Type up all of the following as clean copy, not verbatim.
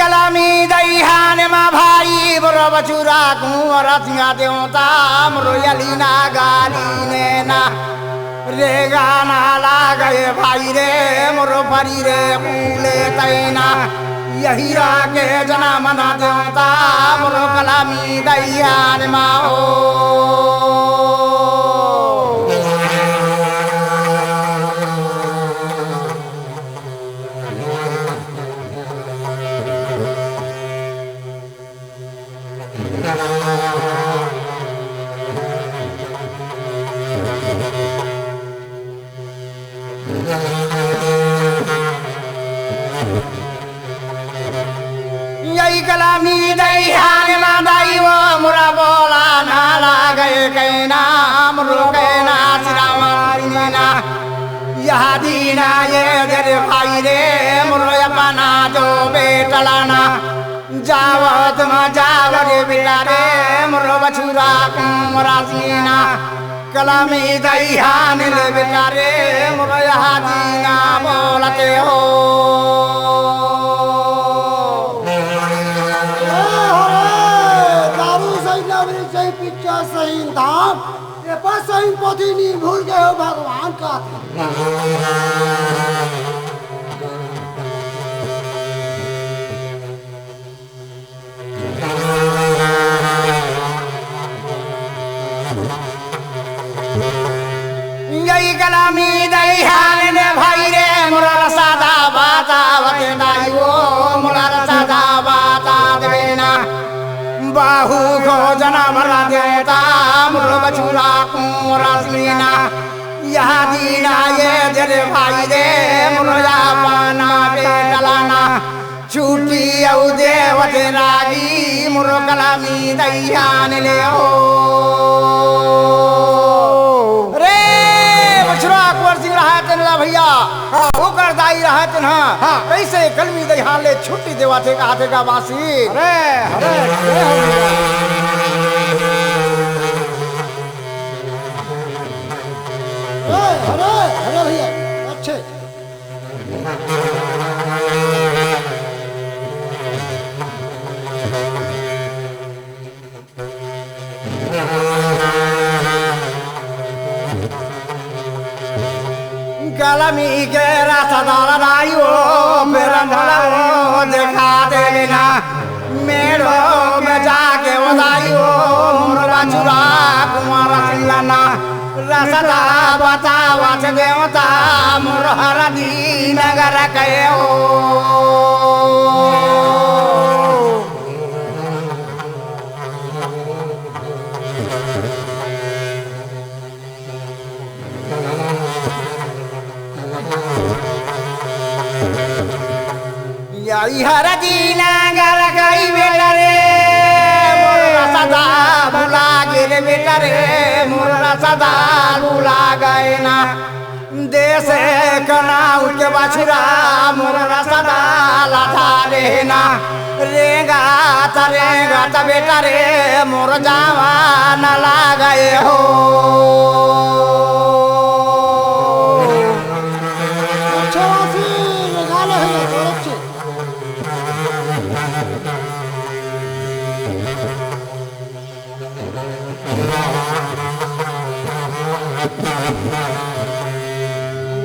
कलामी दईहान मा भाई बरो बचुरा कुंवर सिंगा देवता मरोयली ना गाली ने ना रे गाना लागे भाई रे मोरो परी रे कूले तैना यही रागे जना मना देवता मोरो कलामी दईहान मा हो यही कलामी दईहान मा दाई वो मुरा बोला ना लागे कैना मुरो कैना सिरा मारीना यह दीना ये तेरे भाई रे मुरो अपना जो बेटलाना जावत मा जावर बेटा रे मुरो बछुरा कुमरा सीना कलामी दईहान ले बेटा रे मुरो यह दीना बोलते हो सही धाम ये पर सही पोथी नहीं भूल गए हो भगवान का यही कलामी दईहान ने भाई रे मुरा सादा बाता वते दाई वो मुरा सादा बाता देना बाहु को जना मरा देता मुरो बछुरा कुंवरा सीना यह दीना ये तेरे भाई रे मुरो या पाना बेटलाना छूटी औ देवते रागी मुरो कलामी दईहान ले हो रे बछुरा कुंवर सिंह रहा तेरा भैया वो कर दाई रहा तेना कैसे कलमी दईहान ले छुट्टी देवा थे कहा थे का वासी अरे अरे भैया अच्छे कलमी के रसदार रायो देखा देना मेरो में जाके उदायो मुरा चुरा कुमार सिंगना रसदा बतावा देवता मुर हरदी नगर कयो यही हरदी नगर कई बेटा रे मुर सदा भुला गिर बेटा रे मुर सदा भुला गए ना देश कनाऊ के बछुरा मुर सदा लथा रहना रेगा त बेटा रे मुर जावा न लागे हो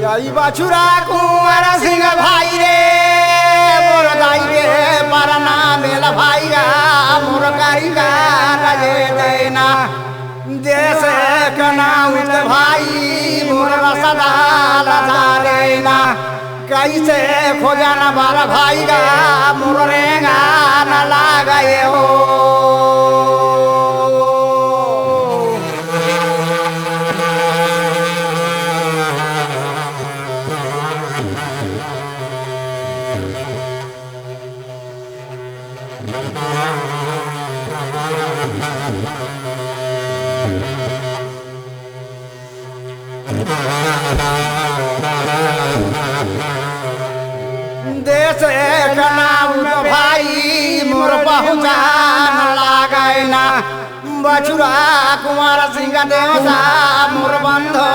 यही बछुरा कुंवर सिंह भाई रे मोर दाई रे परना मेल भाई मोर कारिका रजे देना देश कनाऊ भाई मोर सदा लधा लेना कैसे खोजना बार भाई गा मोर रेगा न लागे हो देश कनाऊ भाई मोर पहुँचान लागे ना बछुरा कुमार सिंह देवता मोर बंधो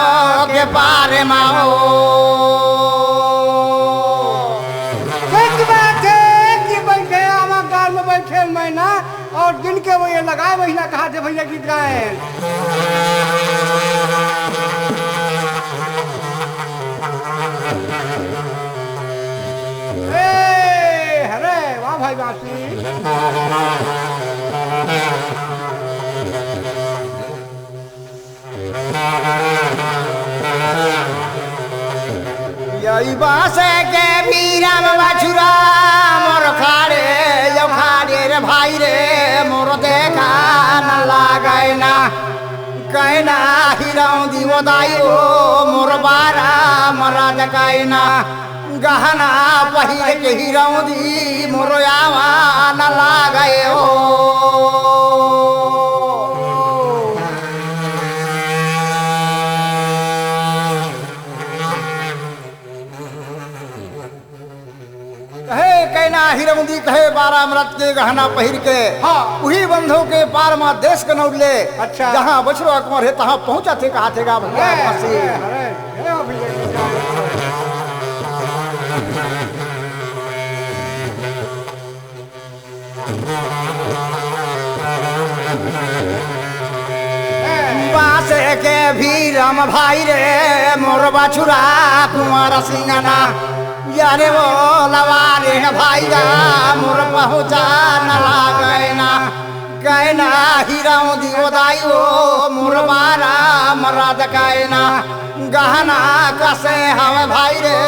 के पारे माओ एक बात है कि बन गया गीत गाएं। अरे वाह भाई बासी। यही बास के भी राम बछुरा मोर खाड़े यो खाड़े रे भाई रे मोर देखा न लागे ना कहना हिराऊ दिवो दाइयो मोर बारा मरा जकाइना गहना पहिर के हिराऊ दी मोर आवा न लागे ओ कहे कहना हिरमदी कहे 12 अमृत के गहना पहिर के हाँ। वही बंधु के पार में देश के नौले अच्छा। जहाँ बछड़ो कुंवर है तहाँ पहुंचा थे कहा थे भगवान फंसी। बास के भी राम भाई रे मोर बछुरा कुंवर सिंगना यारे वो लवारे भाई गा मोर पहुँचा न लागैना कहना हिराऊ दियो दाइयो मोर बारा मरा दकाइना गहना कसे हम भाई रे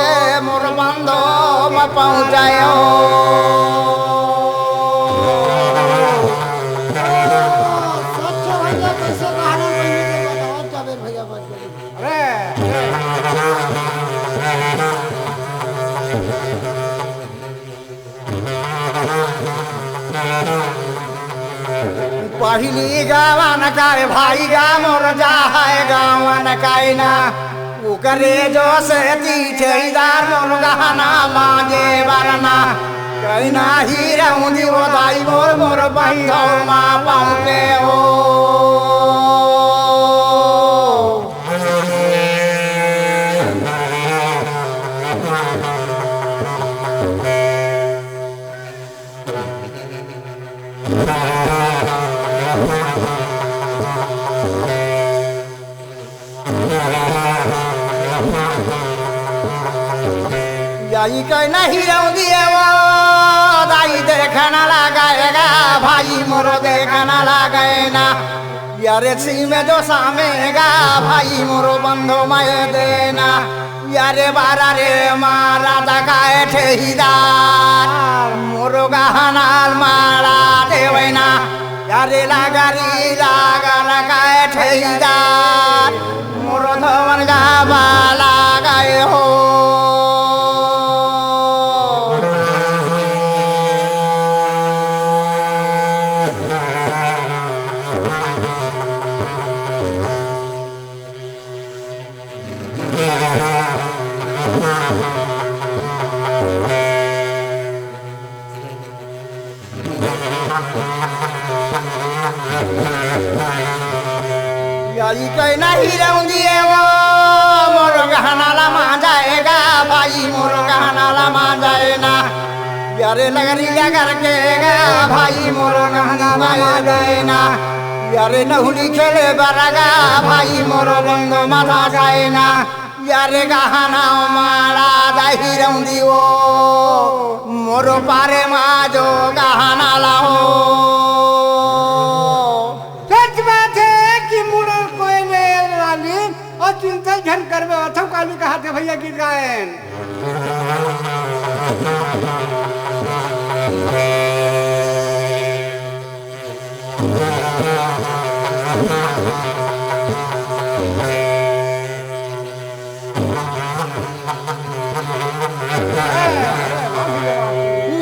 मोर बंदो में पहुँचायो। सच्चा भैया कैसे कहानी पहले के बताओ जावेद भैया बच गए। पहली गावन काय भाई गा मोर जा है गावन कायना उकरे जो से तीठेदार मोर गहना मांगे वरना कहना हीरा उदी वो दाई मोर मोर बंधो माँ पाऊंगे हो। यही कहना हिराऊ दिए वो दाई देखना लगाएगा भाई मोरो देखना लगाएना यारे सी में जो सामेगा भाई मोरो बंधो मैं देना यारे बारा रे मारा दगाए ठेहीदार मोरो गहनाल मारा देवैना यारे लगारी लागा लगाए ठेहीदार मोरो धवन गाबा लगाए हो। यही कहना हिराऊ दिए वो मोर गहना लमा जाएगा भाई मोर गहना लमा जाएना यारे लगरी लगर के गा भाई मोर गहना लमा जाएना यारे नहुली खेले बरगा भाई मोर बंदो माथा जाएना यारे गहना मारा हिराऊ दियो मोर पारे मा जो गहना लाओ। सच बात है कि मुड़ो कोई नहीं वाली और चिंता झन करवे अथव काली कहा थे भैया गीत गाएं।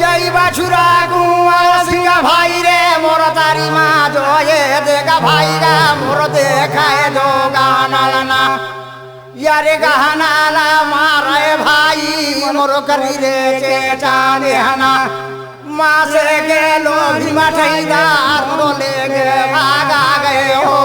यही बछुरा कुंवर सिंह भाई रे मोर तारी माँ जो ये देगा भाई गा मोर देखा है जो गाना लना यारे गहना ला मारे भाई मोर करी रे चेचाने हना माँ से के लो भी मठैदार मोर लेके भागा गए हो।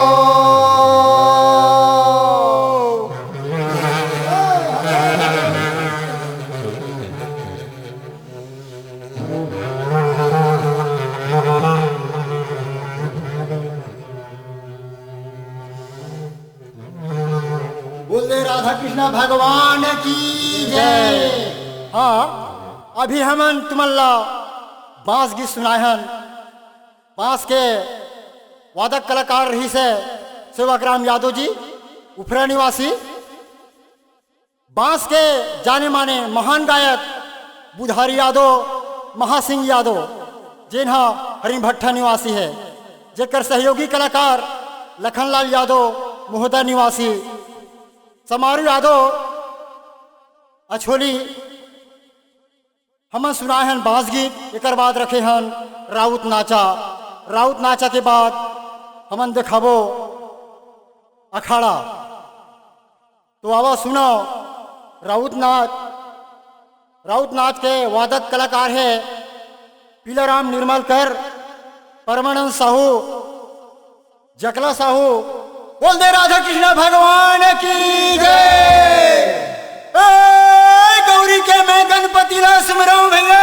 की जय। हाँ, अभी हमन तुमल्ला बांस गीत सुनाहन। बांस के वादक कलाकार रही से सेवाग्राम यादव जी, उफरा निवासी। बांस के जाने माने महान गायक बुधारी यादव, महासिंह यादव, जिन्हा हरिभट्ठा निवासी है। जेकर सहयोगी कलाकार लखनलाल यादव, मोहदा निवासी। समारू यादव अछोली। हम सुनाए हन बांस गीत। एक बाद रखे हन राउत नाचा। राउत नाचा के बाद हमन देखाबो अखाड़ा। तो आवा सुनो राउत नाच। राउत नाच के वादक कलाकार है पीलाराम निर्मलकर, परमानंद साहू, जकला साहू। बोल दे राधा कृष्ण भगवान की जय। गौरी के मैं गणपति ला सुमराऊं भैया।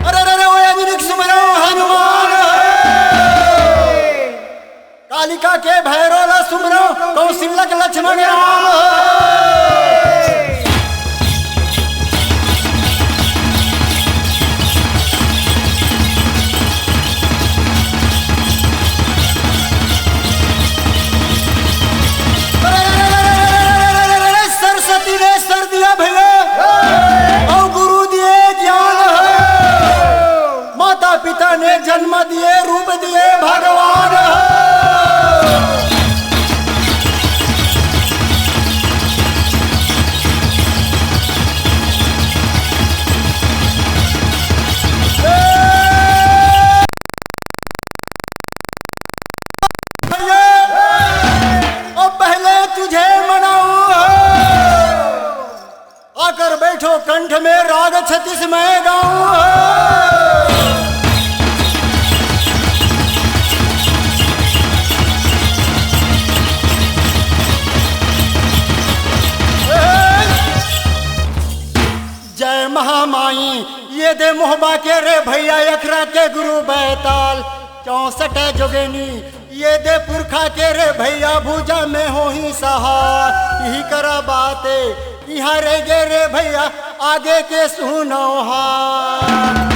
अरे अरे वो अजनिक सुमराऊं हनुमान। कालिका के भैरव ला सुमराऊं कौशिलक लक्ष्मण राम। सरस्वती ने सर दिया भैया और गुरु दिए ज्ञान। माता पिता ने जन्म दिए, रूप दिए भगवान। और पहले तुझे मनाऊं, आकर बैठो कंठ में राग 36 मैं गाऊं। जय महामाई ये दे मोहबा के रे भैया, अखरा के गुरु बैताल 64 जोगेनी। ये दे पुरखा के रे भैया, भूजा में हो ही सहार। यही करा बाते यहाँ रे गे रे भैया, आगे के सुनो हार।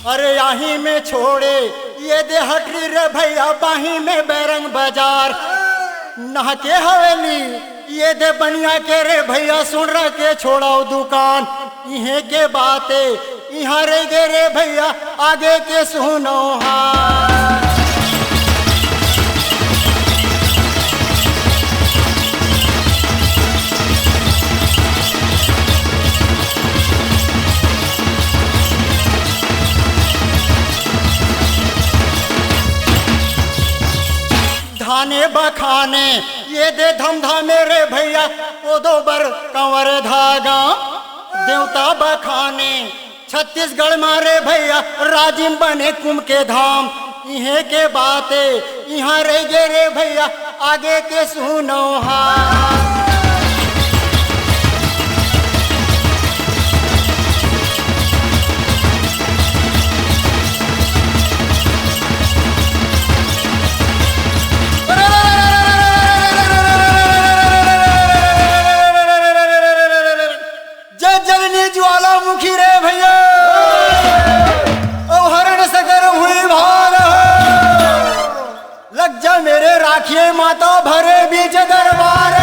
अरे यहीं में छोड़े ये दे हटरी रे भैया, बाही में बैरंग बाजार। नहा के हवेली ये दे बनिया के रे भैया, सुन रहा के छोड़ाओ दुकान। इहे के बाते यहाँ रे गे रे भैया, आगे के सुनो हार। धाने बखाने ये दे धमधा मेरे भैया, ओ दो बर कंवर धागा। देवता बखाने छत्तीसगढ़ मारे भैया, राजिम बने कुंभ के धाम। इहे के बाते यहाँ रे गे रे भैया, आगे के सुनो हार। ज्वालामुखी रे भैया, ओ हरण सगर हुई भार। लग जा मेरे राखिए माता, भरे बीच दरबार।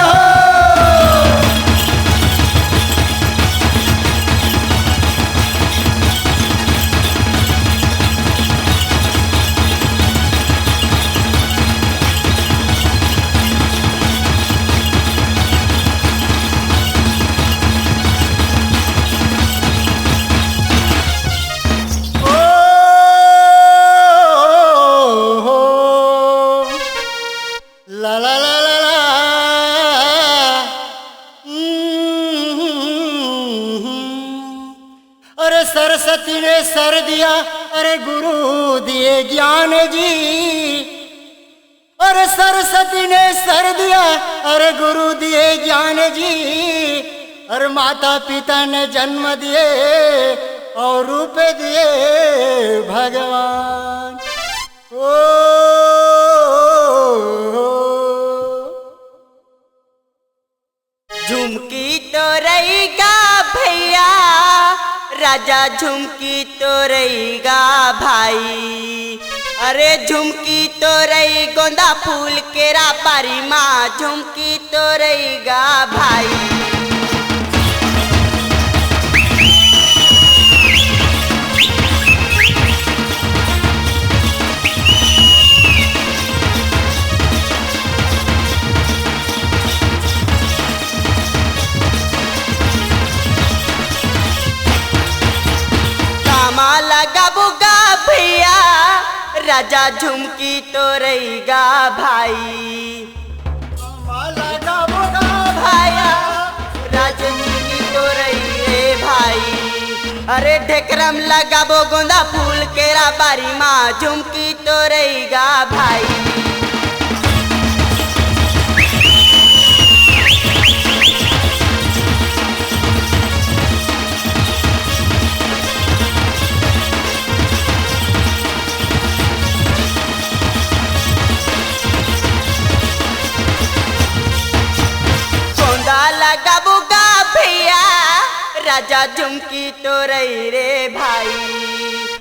सरस्वती ने सर दिया, अरे गुरु दिए ज्ञान जी। अरे सरस्वती ने सर दिया, अरे गुरु दिए ज्ञान जी, अरे माता पिता ने जन्म दिए और रूप दिए भगवान। ओ झुमकी तो रहेगा भैया, राजा झुमकी तो रहेगा भाई। अरे झुमकी तो रही गोंदा फूल केरा पारी माँ, झुमकी तो रहेगा भाई। लगाबोगा भैया, राजा झुमकी तो रहेगा भाई। लगाबोगा भैया, राजा झुमकी तो रही भाई। अरे ढेकरम लगाबो गोंदा फूल केरा बारी माँ, झुमकी तो रहेगा भाई। लगाबोगा भैया, राजा झुमकी तो रही रे भाई।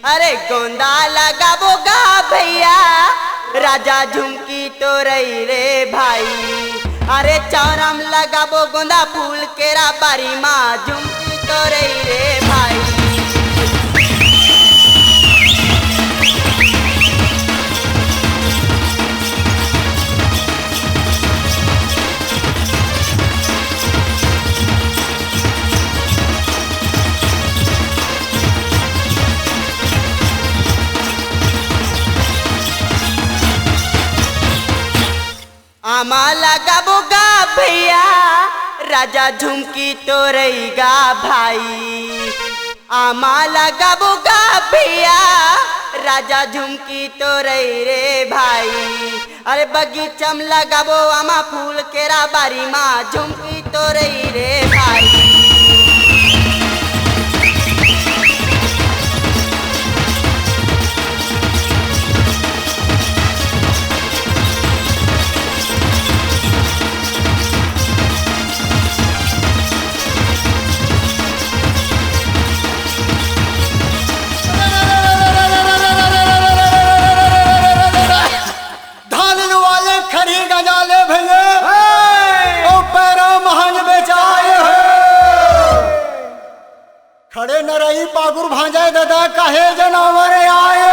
अरे गोंदा लगाबोगा भैया, राजा झुमकी तो रही रे भाई। अरे चौरम लगाबो गोंदा फूल केरा बारी माँ, झुमकी तो रही रे भाई। आमा लगाबोगा भैया, राजा झुमकी तो रहेगा भाई। आमा लगाबोगा भैया, राजा झुमकी तो रही रे भाई। अरे बगीचम लगाबो आमा फूल केरा बारी माँ, झुमकी तो रही रे भाई। खड़े न रही पागुर भांजाए दादा, काहे जनावर आए।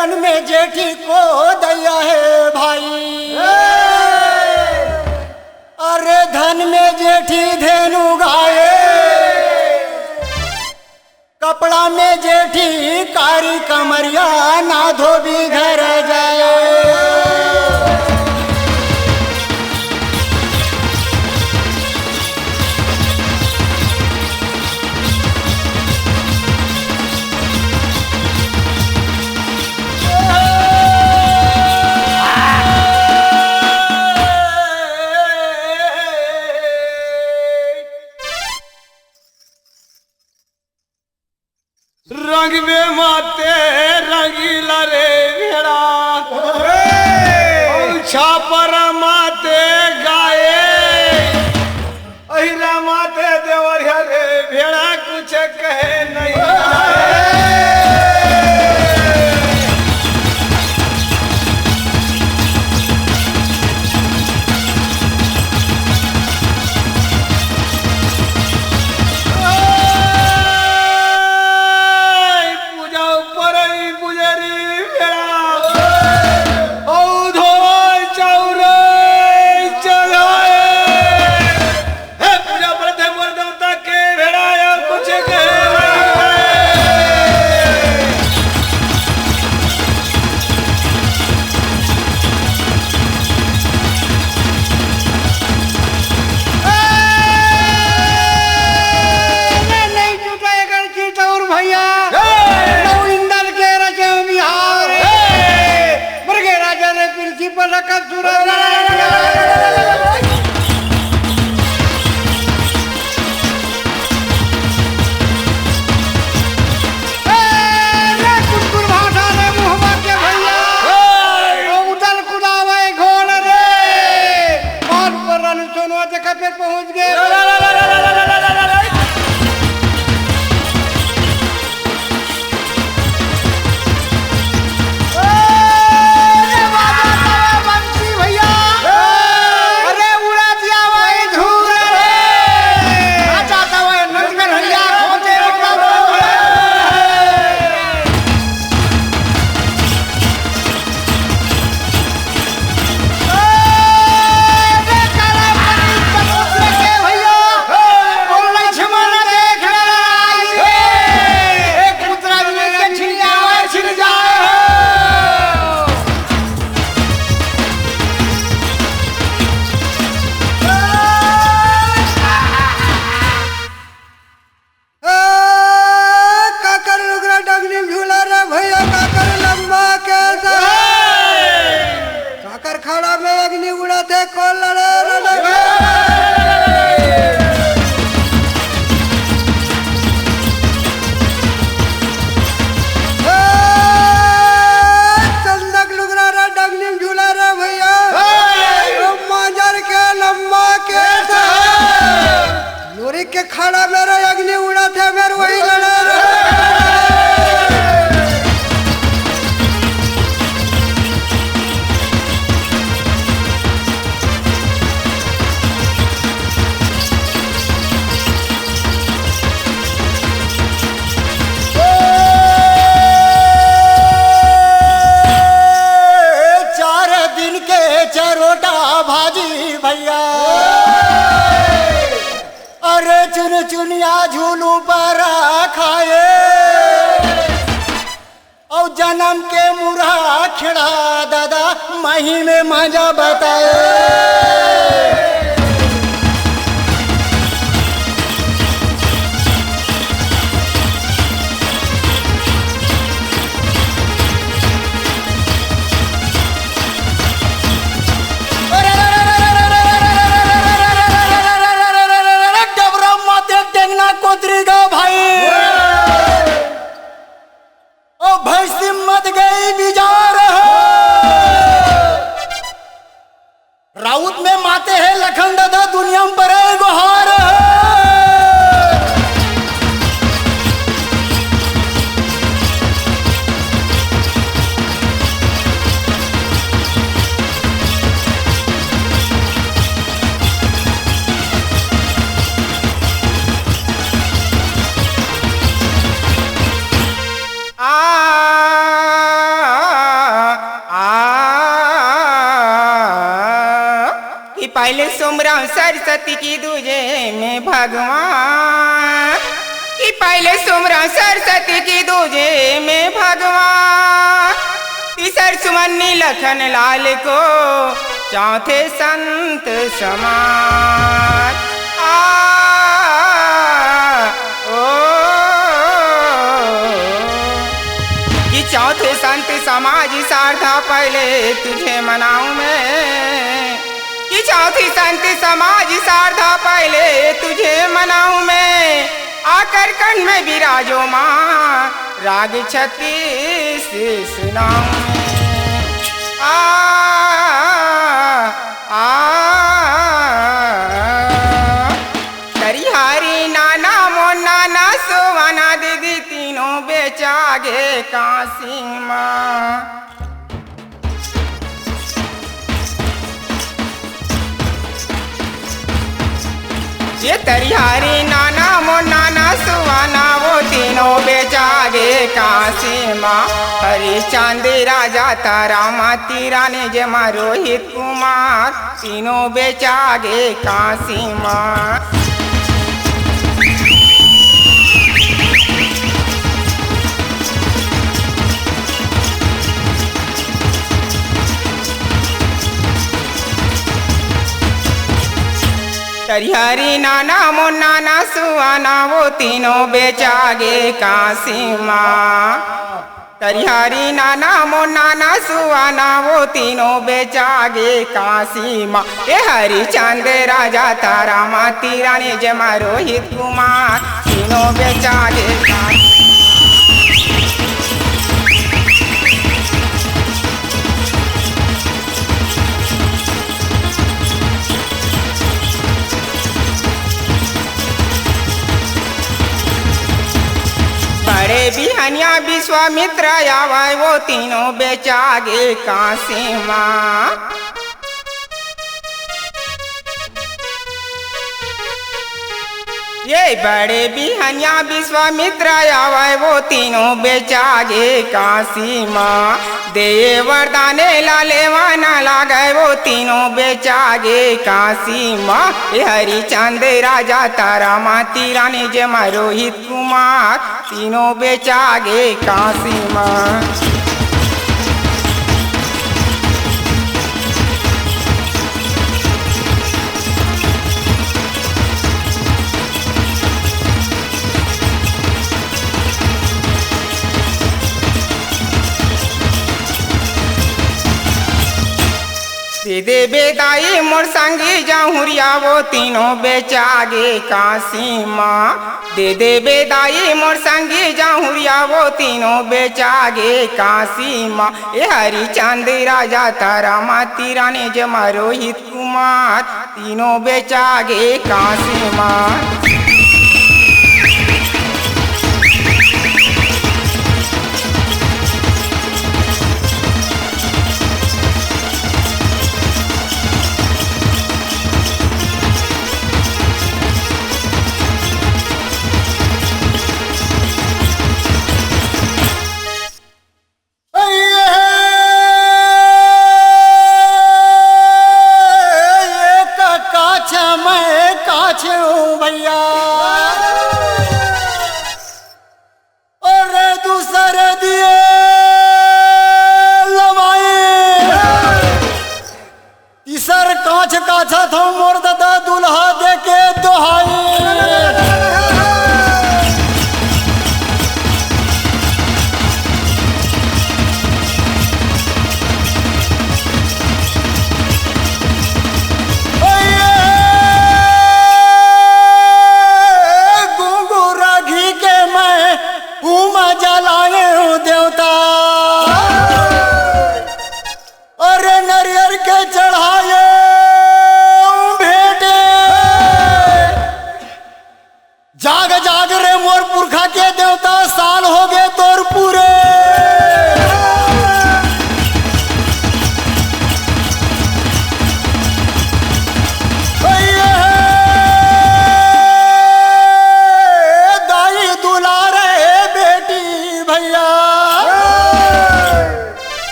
अन में जेठी को दैया है भाई, अरे धन में जेठी धेनु गाये, कपड़ा में जेठी कारी कमरिया, ना धोबी घर जाए। रंग में माते रंगीला रे भेड़ा, छापर माते गाये, अहिरा माते देवरिया रे भेड़ा, कुछ कहे नहीं। पूजा पे पहुंच गए। के खड़ा मेरा अग्नि उड़ा थे मेरे वही लड़ा चुनिया झूलू पर खाए और जन्म के मुरा खिड़ा दादा मही में मजा बताए। राउत में माते हैं लखन दादा दुनिया में पर गुहार पहले सुमरा सरस्वती की दूजे में भगवान कि पहले सुमरा सरस्वती की दूजे में भगवान तीसर सुमन्नी लखन लाल को चौथे संत समान कि चौथे संत समाज सारथा पहले तुझे मनाऊं मैं कि चौथी संत समाज सारधा पहले तुझे मनाऊं मैं आकर कण में विराजो माँ राग 36 सुनाऊं हरिहरी नाना मो नाना सोवाना दीदी तीनों बेचागे काशी माँ ये तरिहारी नाना मो नाना सुवाना वो तीनों बेचागे काशी माँ हरिचंद राजा तारा माती रानी जमा रोहित कुमार तीनों बेचागे काशी माँ तरिहरी नाना मो नाना सुवाना वो तीनों बेचागे काशी माँ तरिहरी नाना मो नाना सुवाना वो तीनों बेचागे काशी माँ ये हरिचंद राजा तारा माती रानी जमा रोहित कुमार तीनों बेचागे काशी बिहनिया विश्वामित्र आवे वो तीनों बेचागे काशी माँ। ये बड़े बिहनिया विश्वामित्र आवे वो तीनों बेचागे काशी माँ। दे वरदाने लाले वाना लागे वो तीनों बेचागे काशी माँ। ये हरिचंद राजा तारा माती रानी जमा रोहित कुमार तीनों बेचागे काशी माँ। दे बेदाई मोर संगी जाहुरिया वो तीनों बेचागे काशी माँ। दे बेदाई मोर संगी जाहुरिया वो तीनों बेचागे काशी माँ। ये हरिचंद राजा तारा माती रानी जमा रोहित कुमार तीनों बेचागे काशी माँ।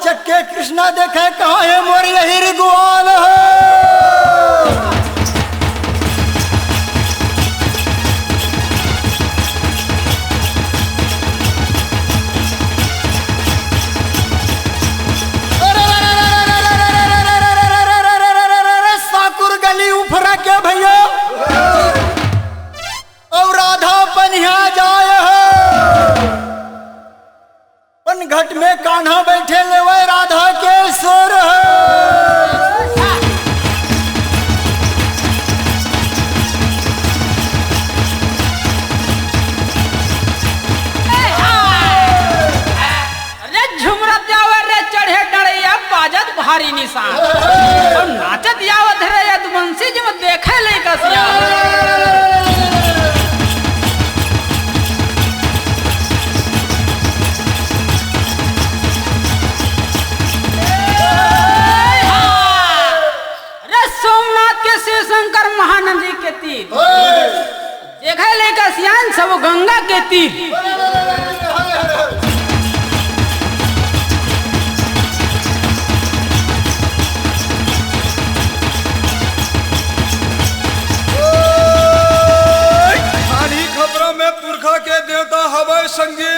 चक्के कृष्णा देखे कहाँ है मोर यही ग्वाल है। कान्हा बैठे लेवे राधा के सोर भारी निशान और नाचत यावत रे यदुवंशी जी में देखे ले कसिया अरे सोमनाथ के शिव शंकर महानंदी के तीर देखे ले कसियान सब गंगा के तीर के देवता हवय संगी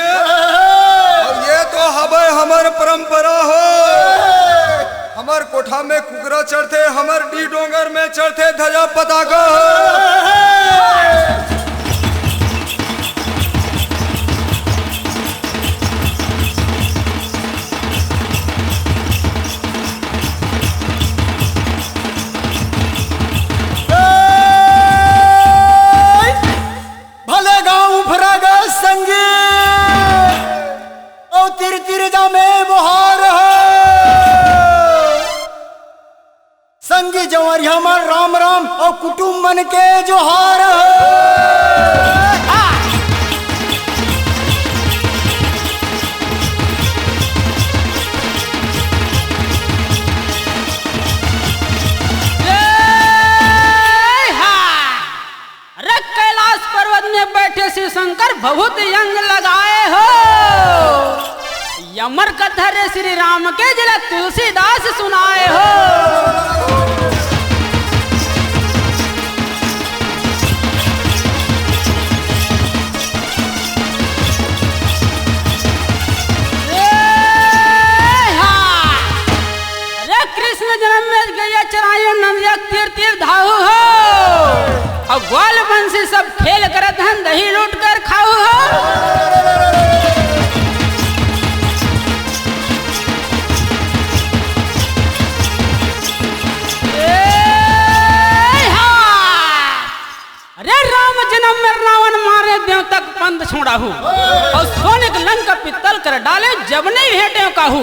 और ये तो हवय हमर परंपरा हो। हमर कोठा में कुकरा चढ़ते, हमर डी डोंगर में चढ़ते ध्वजा पताका। संगी जवारी हमर राम राम और कुटुंब मन के जोहार अरे कैलाश पर्वत में बैठे शिव शंकर बहुत यंग लगाए हो। यमर कथा रे श्री राम के जिला तुलसीदास सुनाए हो। अरे कृष्ण जन्म में गया चरायो नंदिया तीर तीर धाऊ हो और ग्वाल बंसी सब खेल कर धन दही लूट कर खाऊ हो। अरे राम जन्म में रावण मारे देव तक पंथ छोड़ा हूँ और सोने के लंका पित्तल कर डाले जब नहीं भेटे काहू।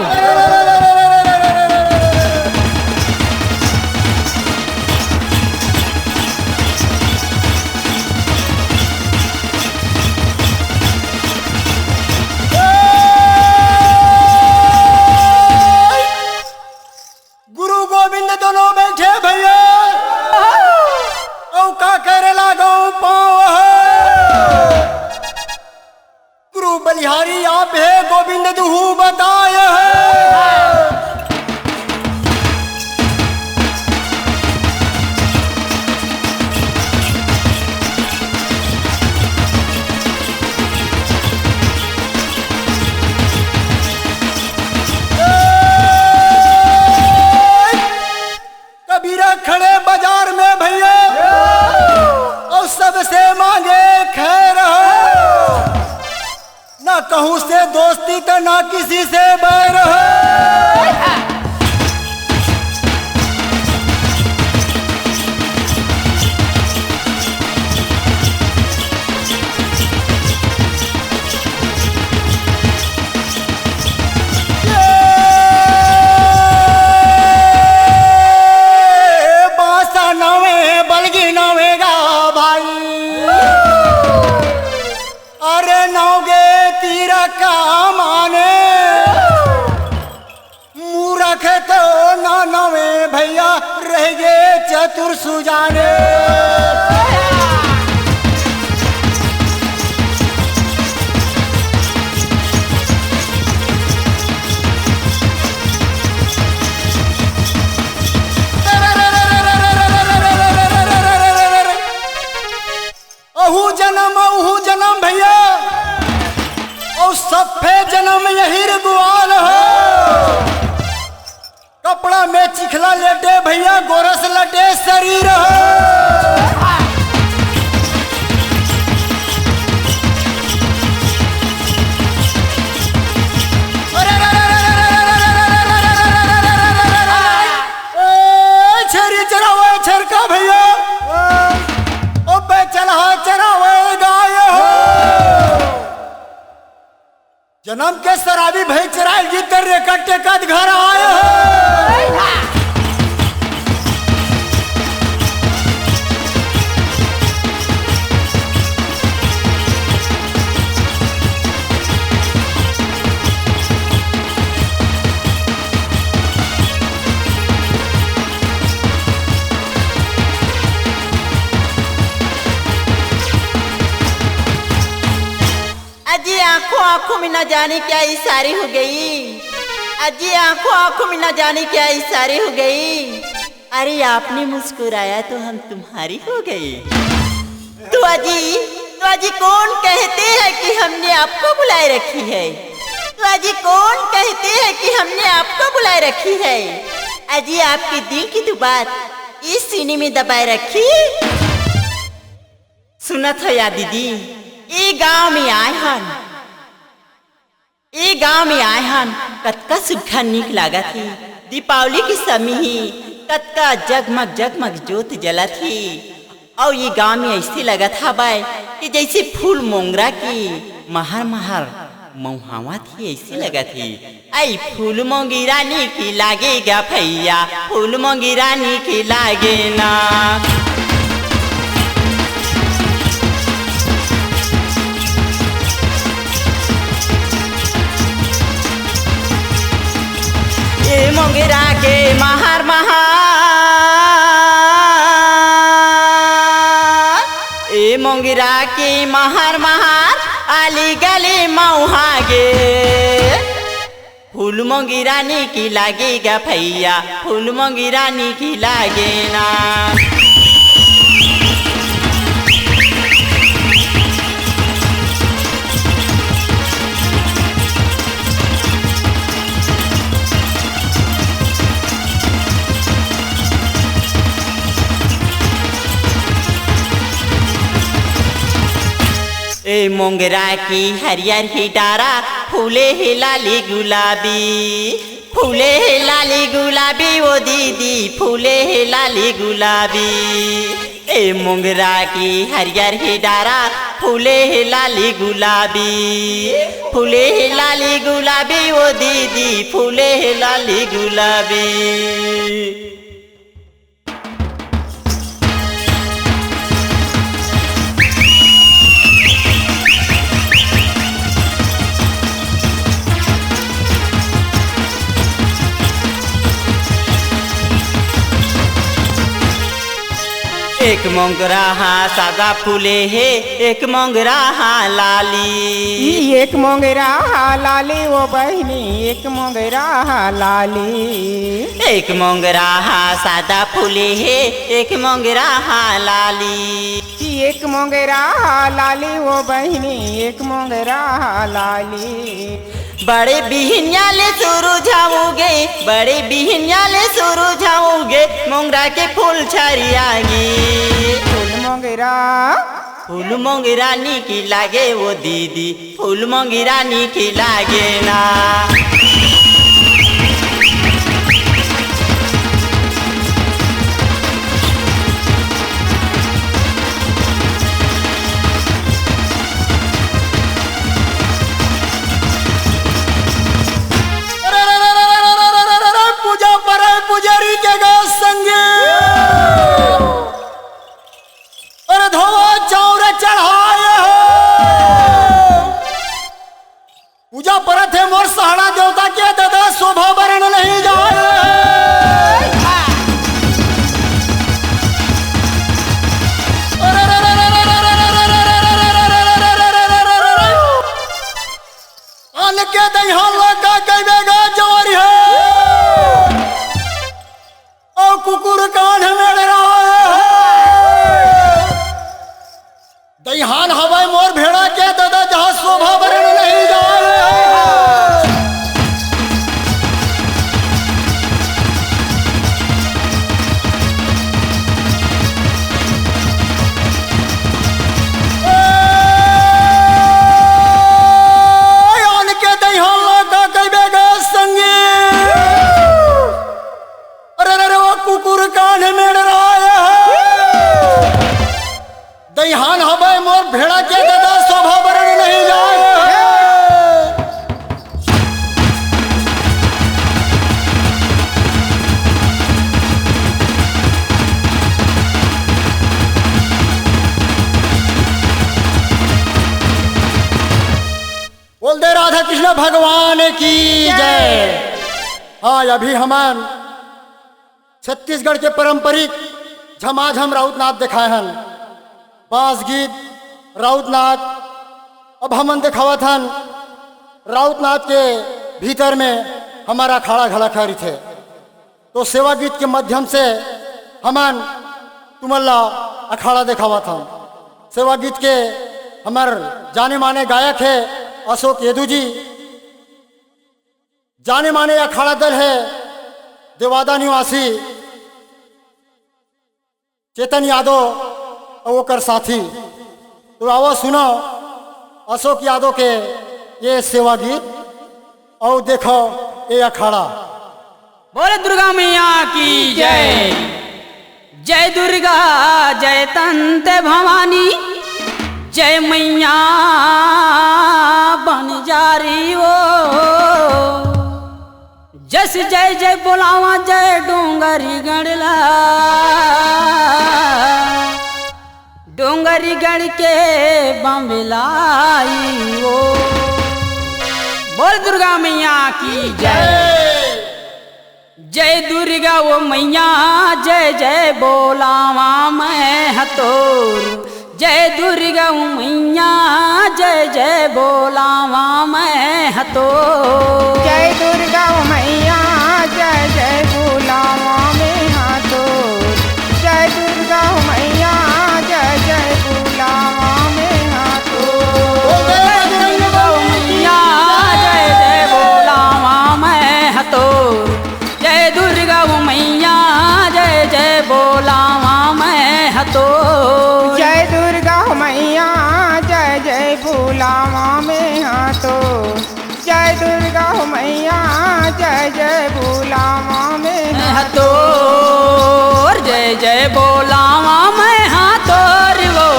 गुरु गोविंद दोनों बैठे भैया का करे लागो पाँव गुरु बलिहारी आप है गोविंद दुहू बताय कबीरा खड़े बाजार में भैया और सबसे मांगे खैर ना कहूं से दोस्ती तो ना किसी से बैर बासा नवे बलगी नवेगा अरे नौगे तीर का माने मूरख तो ना नवे भैया रह गए चतुर सुजाने। अहू जन्म भैया और सफे जन्म यही ग्वाल हो। कपड़ा में चिखला लेटे भैया गोरस लटे शरीर हो। अरे चराई भाई चराई जीत रेकट टेकट घर आए हो। अजी आंखों आंखों में न जाने क्या इशारे हो गई। अजी आंखों आंखों में न जाने क्या इशारे हो गई। अरे आपने मुस्कुराया तो हम तुम्हारी हो गई। तो अजी कौन कहते हैं कि हमने आपको बुलाए रखी है। तो अजी कौन कहते हैं कि हमने आपको बुलाए रखी है। अजी आपके दिल की तो बात इस सीने में दबाए रखी। सुना था या दीदी ये गांव में आए हन कतका सुखा निक लागा थी। दीपावली के समय ही कतका जगमग जगमग ज्योत जला थी। और ये गांव में ऐसे लगा था बाय कि जैसे फूल मोंगरा की महर महर मऊहावा थी। ऐसे लगा थी आई फूल मोंगी रानी की लागेगा भैया, फूल मोंगी रानी की लागे ना। ए मोंगरा के महर ए मोंगरा के महर आली गली मऊहागे। फूल मोंगी रानी की लागेगा भैया, फूल मोंगी रानी की लागे ना। ए मोंगरा की हरियर ही डारा फूले ही लाली गुलाबी, फूले ही लाली गुलाबी वो दीदी फूले ही लाली गुलाबी। ए मोंगरा की हरियर ही डारा फूले ही लाली गुलाबी, फूले ही लाली गुलाबी वो दीदी फूले ही लाली गुलाबी। एक मोंगरा हाँ सादा फूले है, एक मोंगरा हाँ लाली। एक मोंगरा हाँ लाली वो बहनी, एक मोंगरा हाँ लाली। एक मोंगरा हाँ सादा फूले है, एक मोंगरा हाँ लाली। एक मोंगरा हाँ लाली वो बहनी, एक मोंगरा हाँ लाली। बड़े बिहनियाले सुरुझाओगे, बड़े बिहनियाले सुरुझाओगे मोंगरा के फूल छरियागी। फूल मोंगरा, फूल मोंगी रानी की लागे वो दीदी, फूल मोंगी रानी की लागे ना। पुजारी के गा संगे और धोवा चाउर चढ़ाए हो। पूजा परत है मोर सहारा देवता के दादा शोभा वरण नहीं जाए। अन के दहिया लगा गईबेगा जवारी है और कुकुर कान में रहा है। दहियान हवाई मोर भेड़ा के दादा जहाँ शोभा वरण नहीं जाए। कुकुर कान में रहा है। दहियान हवाई मोर भेड़ा के दादा शोभा वरण नहीं जाए। राधा कृष्ण भगवान की जय। हाँ, अभी हम छत्तीसगढ़ के पारंपरिक झमाझम राउतनाथ दिखाए हैं। बांस गीत राउतनाथ। अब हमन दिखावत हन राउतनाथ के भीतर में हमारा अखाड़ा घड़ा खड़ी थे। तो सेवा गीत के माध्यम से हमन तुमल्ला अखाड़ा दिखावत हन। सेवा गीत के हमार जाने माने गायक है अशोक येदू जी। जाने माने अखाड़ा दल है देवादा निवासी चेतन यादव और ओकर साथी। तो आओ सुनो अशोक यादव के ये सेवा गीत और देखो ये अखाड़ा। बोले दुर्गा मैया की जय। जय दुर्गा जय तंत भवानी, जय मैया बन जारी वो। जस जय जय बोलावा जय डोंगरी गढ़ला, डोंगरी गढ़ के बम्बलाई वो। बोल दुर्गा मैया की जय। जय दुर्गा वो मैया जय जय बोलावा मैं हतोर। जय दुर्गा वो मैया जय जय बोलावा मैं हतोर। जय दुर्गा मैया जय जय बोलावा में हाथोर। जय दुर्गा मैया जय जय बोलावा में हाथोर। जय दुर्गा मैया जय जय बोलावा मैं हतोर। जय दुर्गा मैया जय जय बोलावा मैं हतोर। जय दुर्गा मैया जय जय बोलावा में हाथोर। जय दुर्गा मैया जय जय बोलावा में हतोर। जय जय बोलावा मैं हाथोर वो।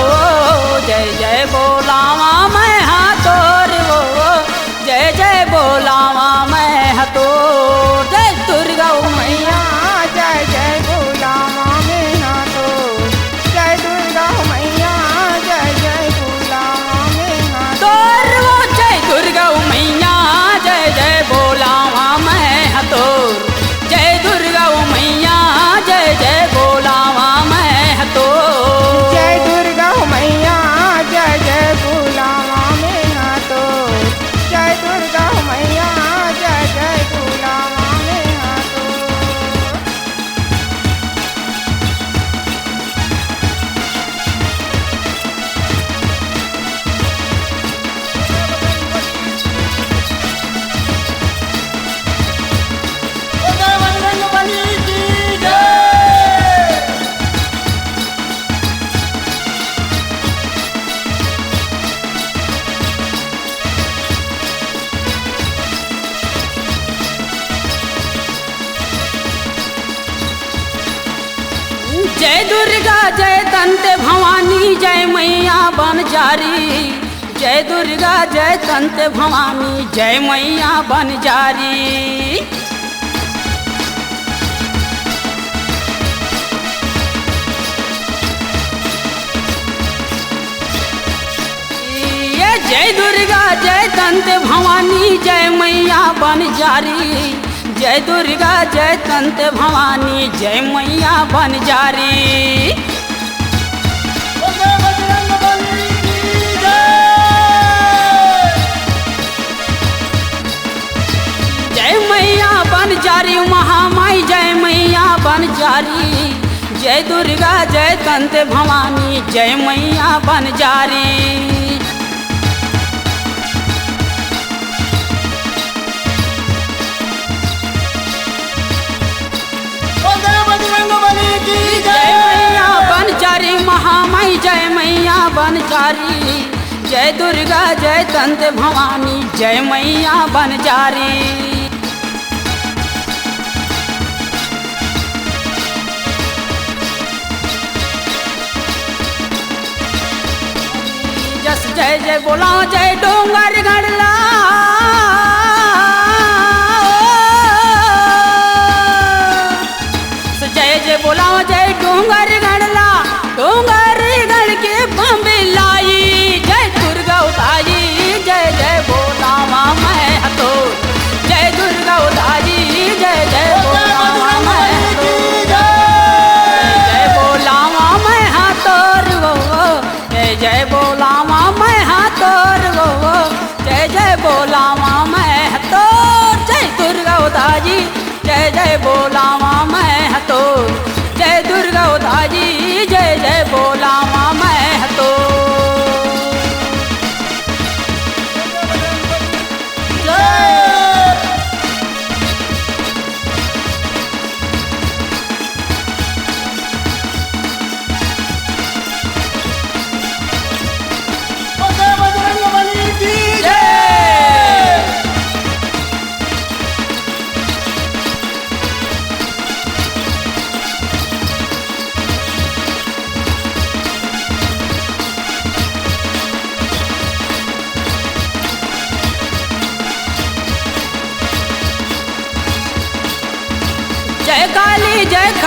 जय जय बोलावा मैं हाथोर वो। जय जय बोलावा मैं हतोर। जय दुर्गा मैया जय जय बोलावा में हाथोर। जय दुर्गा मैया जय जय बोलावा में हाथोर। वो। जय दुर्गा मैया जय जय बोलावा मैं हतोर। जय दुर्गा मैया जय जय बोलावा मैं हतोर। जय दुर्गा मैया जय जय बोलावा में हाथोर। जय दुर्गा मैया जय जय बोलावा में हाथोर। जय दुर्गा जय तंत भवानी, जय मैया बन जारी। जय दुर्गा जय तंत भवानी, जय मैया बन जारी। ये जय दुर्गा जय तंत भवानी, जय मैया बन जारी। जय दुर्गा जय तंत भवानी, जय मैया बन जारी। जय मैया बन जारी महामाई, जय मैया बन जारी। जय दुर्गा जय तंत भवानी, जय मैया बन जारी। जय मैया बन जारी महामाई, जय मैया बन जारी। जय दुर्गा जय तंत भवानी, जय मैया बन जारी। जस जय जय बोला जय डोंगर गढ़ला। जय जय बोला जय डोंगर गढ़ला, डोंगर गढ़ के बम्बे लाई। जय दुर्गा उताई जय जय बोला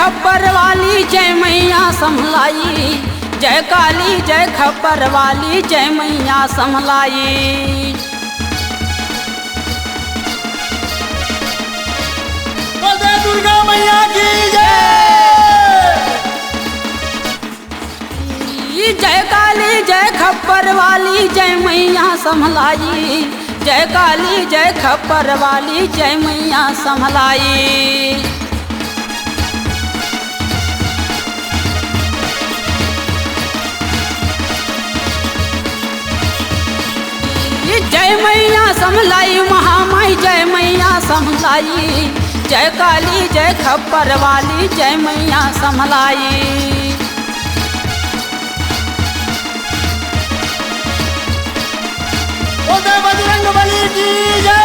खप्पर वाली जय मैया समलाई, जय काली जय खप्पर वाली जय मैया समलाई। जय दुर्गा मैया की जय। जय काली जय खप्पर वाली जय मैया समलाई, जय काली जय खप्पर वाली जय मैया समलाई। जय मैया समलाई महामाई जय मैया समलाई, जय काली जय खप्पर वाली जय मैया समलाई। जय बजरंगबली की जय।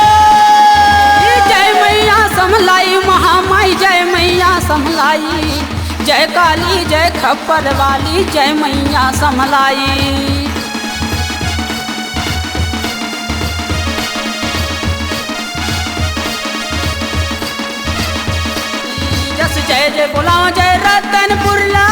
जय मैया समलाई महामाई जय मैया समलाई, जय काली जय खप्पर वाली जय मैया समलाई। जस जय जय बोलाओ जय रतनपुर ला,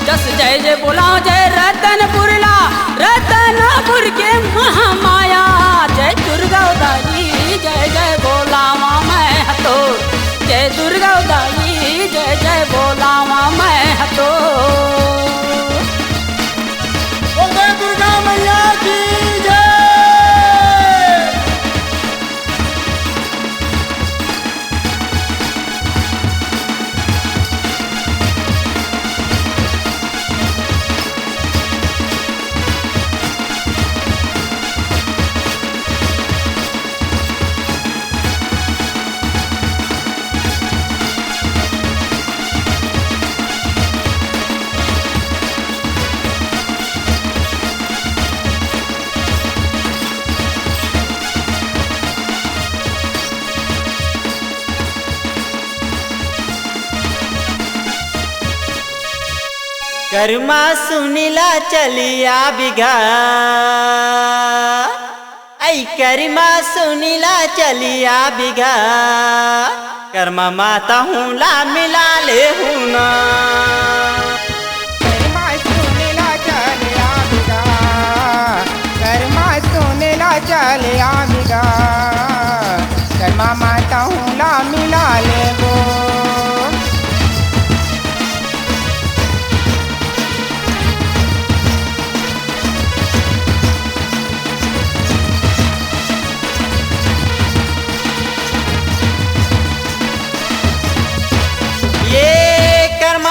जस जय जय बोलाओ जय रतनपुर ला, रतनपुर के महामाया जय दुर्गा उदारी जय जय बोलावा मैं तो, जय दुर्गा उदारी जय जय बोलावा मैं तो। जय दुर्गा मैया की जय। कर्मा सुनीला चलिया बिगा, ऐ कर्मा सुनीला चलिया बिगा, कर्मा माता हूँ ला मिला ले हूँ ना। कर्मा सुनीला चलिया बिगा, कर्मा सुनीला चलिया बिगा, कर्मा माता हूँ ला मिला ले वो।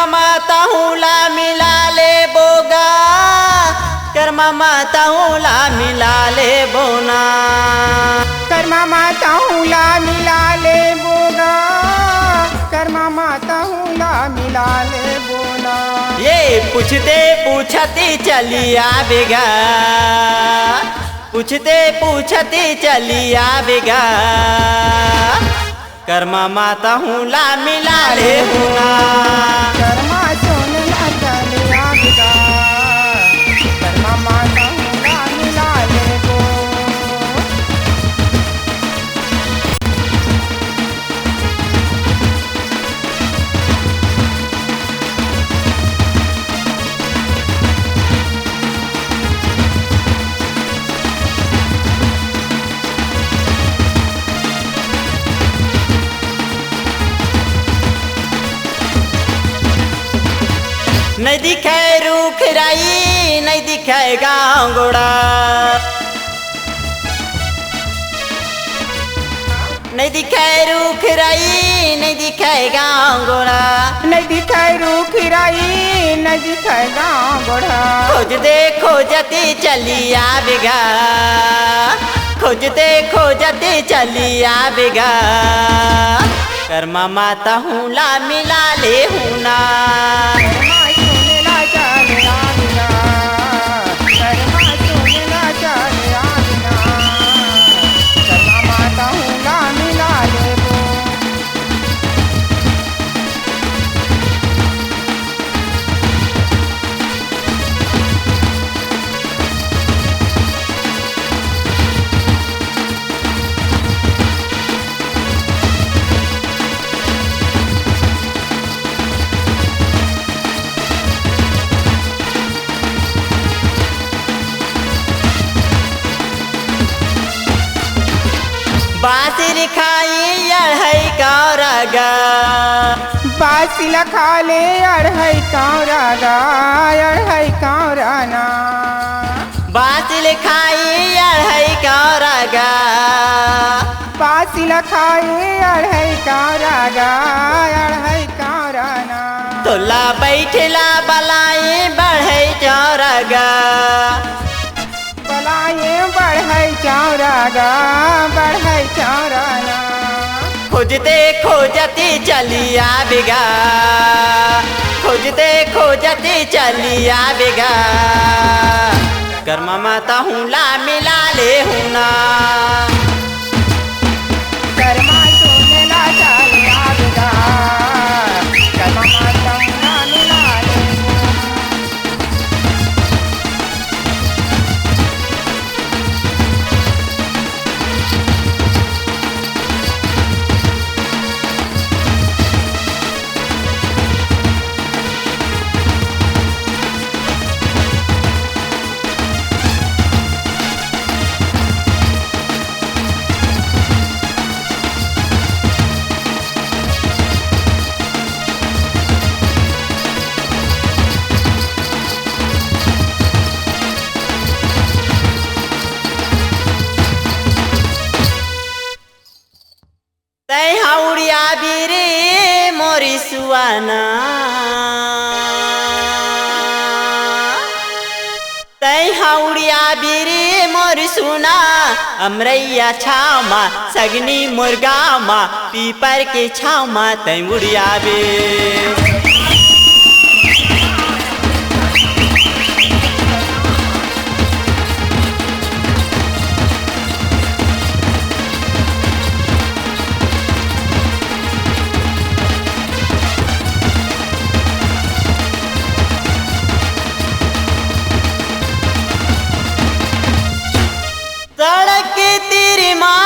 माता हूँ ला मिला ले बोगा, कर्मा माता हूँ ला मिला ले बोना, कर्मा माता हूँ ला मिला ले बोगा, कर्मा माता हूँ ला मिला ले बोना। ये पूछते पूछती चलिया बिगा, पूछते पूछती चलिया बिगा, कर्मा माता हूँ ला मिला ले हूँ। कर्मा सुनला चलिया बिगा, कर्मा माता हूँ ला मिला ले वो। नहीं दिखे रूख राई, नहीं दिखे गाँव गोड़ा, नहीं दिखे रूख राई, नहीं दिखे गाँव गोड़ा, नहीं दिखाई रूख राई, नहीं दिखाई गाँव गोढ़ा। खोजते खोजती चलिया बिगा, खोजते खोजती चलिया बिगा, कर्मा माता हूँ ला मिला ले हूँ ना। कर्मा सुनला चलिया बिगा, कर्मा सुनला चलिया बिगा, कर्मा माता हूँ ला मिला ले वो। लिखाई अढ़ई कौरगा बासिल खाले अढ़ई कौरगा अढ़ई कौराना बासिल खाई अढ़ई कौरगा बासिल खाए अढ़ई कौरगा अढ़ई कौराना तोला बैठला बलाई बढ़ई चौरगा बलाए बढ़ई चौरगा बढ़ई चौराना खोजते खोजते चली आवेगा खोजते खोजते चली आवेगा कर्मा माता हूँ ला मिला ले हूँ ना कर्मा तूने ला चल आवेगा कर्मा माता ना मिला ले तै हाउड़िया बीरे मोरी सुआना तै हाउड़िया बीरे मोरी सुना अमरैया छामा सगनी मुर्गामा पीपर के छामा तै उड़िया बे सड़क तेरी माँ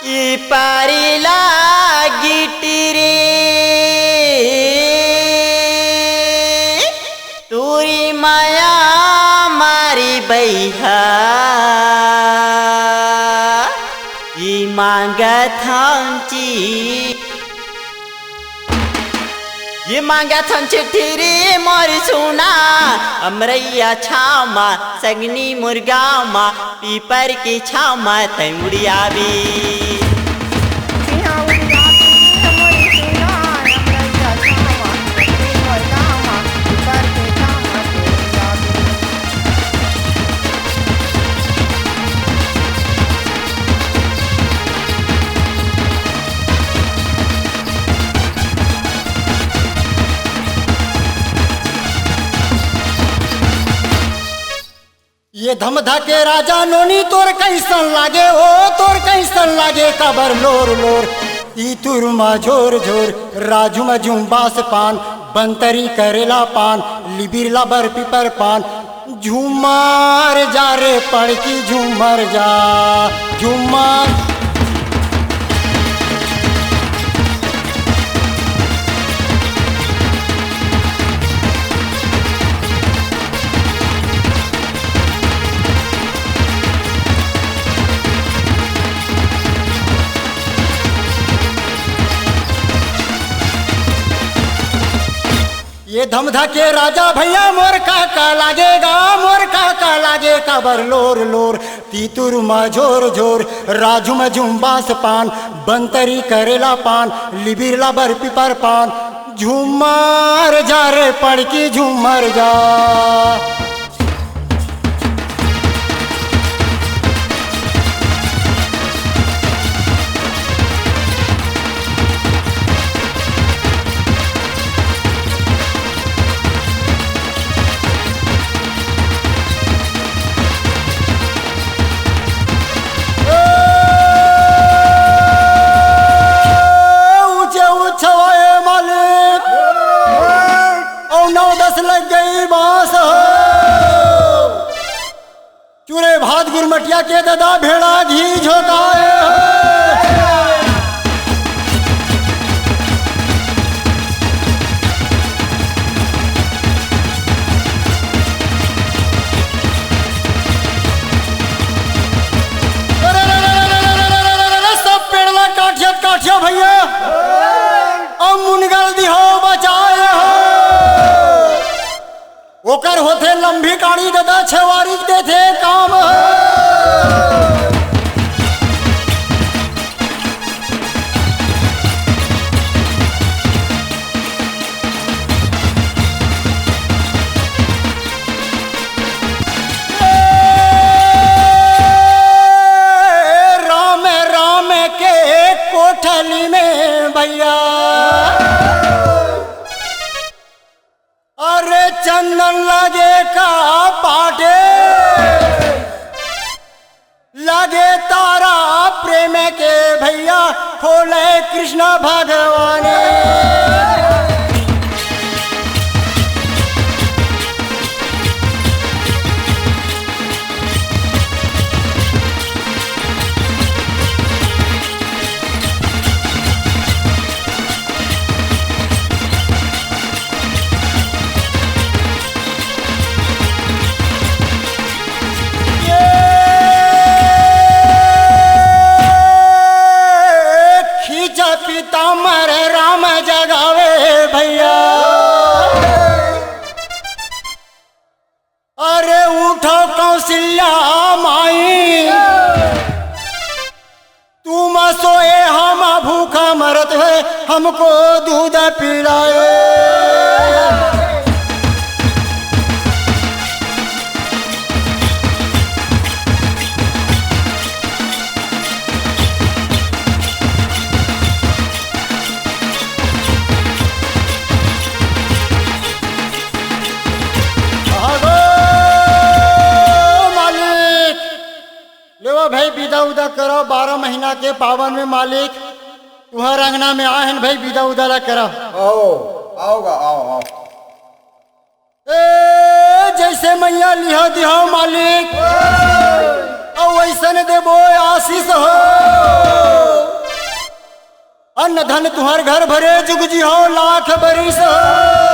ये पारी लागी टिरे तोरी माया मारी बैहा ये मांगा थांची ये मांगा थन चिट्ठी रे मोरी सुना अमरैया छामा सगनी मुर्गामा पीपर की छामा तै उड़िया बी ये धमधा के राजा नोनी तोर कैसन लागे ओ तोर कैसन लागे कबर लोर लोर ई तुरमा झोर झोर राजू में झुम्बास पान बंतरी करेला पान लिबिरला बर पिपर पान झूमर जा रे पड़की झूमर जा झूमर ये धमधा के राजा भैया मोर काका लागेगा मोर काका लागे कबर लोर लोर तीतुर में झोर झोर राजू में झुम्बास पान बंतरी करेला पान लिबिरला बर पिपर पान झूमर जा रे पड़की झूमर जा लग गई बांस चूरे भात गुरमटिया के दादा भेड़ा घी झोंकाए देखियो भैया अब मुनगल दिहो बचाए हो ओकर होते लंबी काड़ी दादा छवारी देते काम राम राम के कोठली में भैया अरे चंदन लगे का पाटे लगे तारा प्रेम के भैया खोले कृष्ण भगवान पीताम्बर राम जगावे भैया अरे उठो कौशल्या माई तुम सोए हम भूखा मरत है हमको दूध पिलाए भाई विदा उदा करो 12 महीना के पावन में मालिक तुहर अंगना में आए हैं भाई विदा उदा ला करो आओगा आओ जैसे मैया लिहो दिहो मालिक और वैसन देबो आशीष हो अन्न धन तुहर घर भरे जुग जी हो लाख बरिस हो